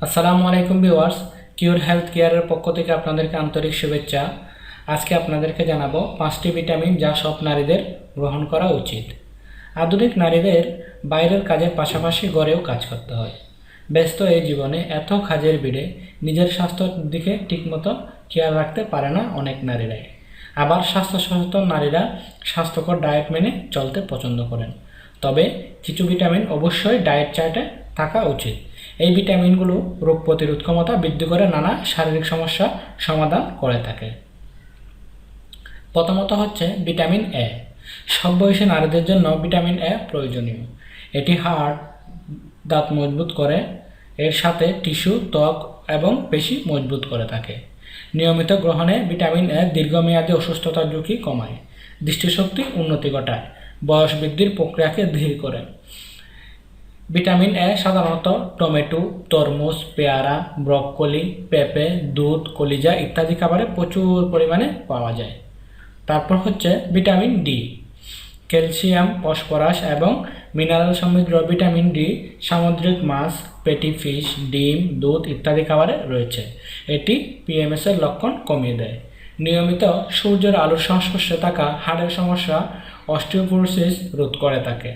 আসসালামু আলাইকুম viewers, কিউর health কেয়ারের পক্ষ থেকে আপনাদেরকে আন্তরিক শুভেচ্ছা। আজকে আপনাদেরকে জানাবো 5টি ভিটামিন যা সব নারীদের গ্রহণ করা উচিত। আধুনিক নারীদের বাইরের কাজের পাশাপাশি ঘরেও কাজ করতে হয়। ব্যস্ত এই জীবনে এত কাজের ভিড়ে নিজের স্বাস্থ্যের দিকে ঠিকমতো খেয়াল রাখতে পারে না অনেক নারীরাই। আবার স্বাস্থ্য সচেতন নারীরা স্বাস্থ্যকর ডায়েট মেনে চলতে পছন্দ করেন। তবে কিছু ভিটামিন অবশ্যই ডায়েট চার্টে থাকা উচিত। এই ভিটামিনগুলো রোগ প্রতিরোধ ক্ষমতা বৃদ্ধি করে নানা শারীরিক সমস্যা সমাধান করে থাকে। প্রথমত হচ্ছে ভিটামিন এ। সব বয়সী নারীদের জন্য ভিটামিন এ প্রয়োজনীয়। এটি হাড়, দাঁত মজবুত করে, এর সাথে টিস্যু, ত্বক এবং পেশি মজবুত করে থাকে। নিয়মিত গ্রহণে ভিটামিন এ দীর্ঘমেয়াদী অসুস্থতার ঝুঁকি কমায়, দৃষ্টিশক্তি উন্নতি ঘটায়, বয়স বৃদ্ধির প্রক্রিয়াকে ধীর করে। ভিটামিন এ সাধারণত টমেটো, তরমুজ, পেয়ারা, ব্রকোলি, পেঁপে, দুধ, কলিজা ইত্যাদি খাবারে প্রচুর পরিমাণে পাওয়া যায়। তারপর হচ্ছে ভিটামিন ডি। ক্যালসিয়াম, ফসফরাস এবং মিনারেল সমৃদ্ধ ভিটামিন ডি সামুদ্রিক মাছ, পেটি ফিশ, ডিম, দুধ ইত্যাদি খাবারে রয়েছে। এটি পিএমএসের লক্ষণ কমিয়ে দেয়। নিয়মিত সূর্যের আলোর সংস্পর্শে থাকা হাড়ের সমস্যা, অস্টিওপোরোসিস রোধ করে থাকে।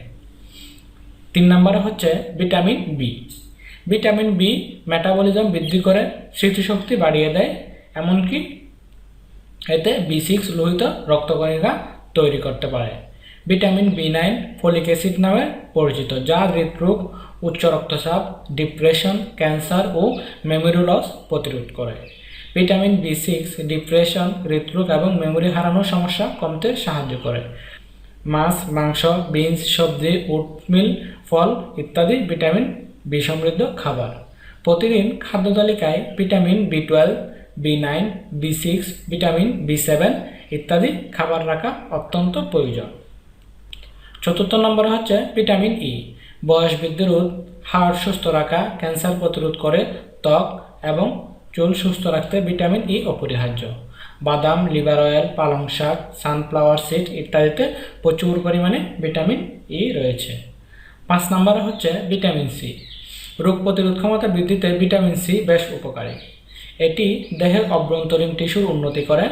3 নম্বরে হচ্ছে vitamin B. Vitamin B metabolism বৃদ্ধি করে, স্মৃতিশক্তি বাড়িয়ে দেয়, এমনকি এতে B6 লোহিত রক্তকণিকা তৈরি করতে পারে। ভিটামিন B9 ফলিক অ্যাসিড নামে পরিচিত, যা হৃদরোগ, উচ্চ রক্তচাপ, ডিপ্রেশন, ক্যান্সার ও মেমোরি লস প্রতিরোধ করে। ভিটামিন B6 ডিপ্রেশন, হৃদরোগ এবং মেমোরি হারানোর সমস্যা কমতে সাহায্য করে। মাছ, মাংস, বিনস, সবজি, ওটমিল, ফল ইত্যাদি ভিটামিন বি সমৃদ্ধ খাবার। প্রতিদিন খাদ্য তালিকায় vitamin B12, B9, B6, vitamin B7 ইত্যাদি খাবার রাখা অত্যন্ত প্রয়োজন। 4 নম্বরে হচ্ছে ভিটামিন ই। বয়স বৃদ্ধি রোধ, হাড় সুস্থ রাখা, ক্যান্সার প্রতিরোধ করে, ত্বক এবং চুল সুস্থ রাখতে ভিটামিন ই অপরিহার্য। বাদাম, লিভার অয়েল, পালং শাক, সানফ্লাওয়ার সিড ইত্যাদিতে প্রচুর পরিমাণে ভিটামিন ই রয়েছে। 5 নম্বরে হচ্ছে ভিটামিন সি। রোগ প্রতিরোধ ক্ষমতা বৃদ্ধিতে ভিটামিন সি বেশ উপকারী। এটি দেহের অভ্যন্তরীণ টিস্যুর উন্নতি করে,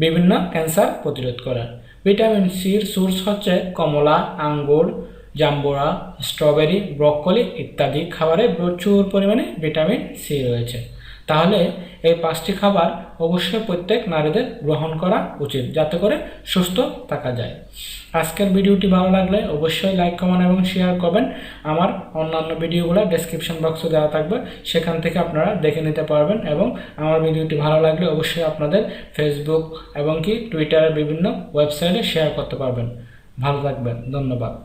বিভিন্ন ক্যান্সার প্রতিরোধ করে। ভিটামিন সির সোর্স হচ্ছে কমলা, আঙ্গুর, জাম্বুরা, স্ট্রবেরি, ব্রকোলি ইত্যাদি খাবারে প্রচুর পরিমাণে ভিটামিন সি রয়েছে। তাহলে এই 5টি খাবার অবশ্যই প্রত্যেক নারীদের গ্রহণ করা উচিত, যাতে করে সুস্থ থাকা যায়। আজকের ভিডিওটি ভালো লাগলে অবশ্যই লাইক, কমেন্ট এবং শেয়ার করবেন। আমার অন্যান্য ভিডিওগুলো ডেসক্রিপশন বক্সে দেওয়া থাকবে, সেখান থেকে আপনারা দেখে নিতে পারবেন। এবং আমার ভিডিওটি ভালো লাগলে অবশ্যই আপনাদের ফেসবুক এবং টুইটারের বিভিন্ন ওয়েবসাইটে শেয়ার করতে পারবেন। ভালো থাকবেন, ধন্যবাদ।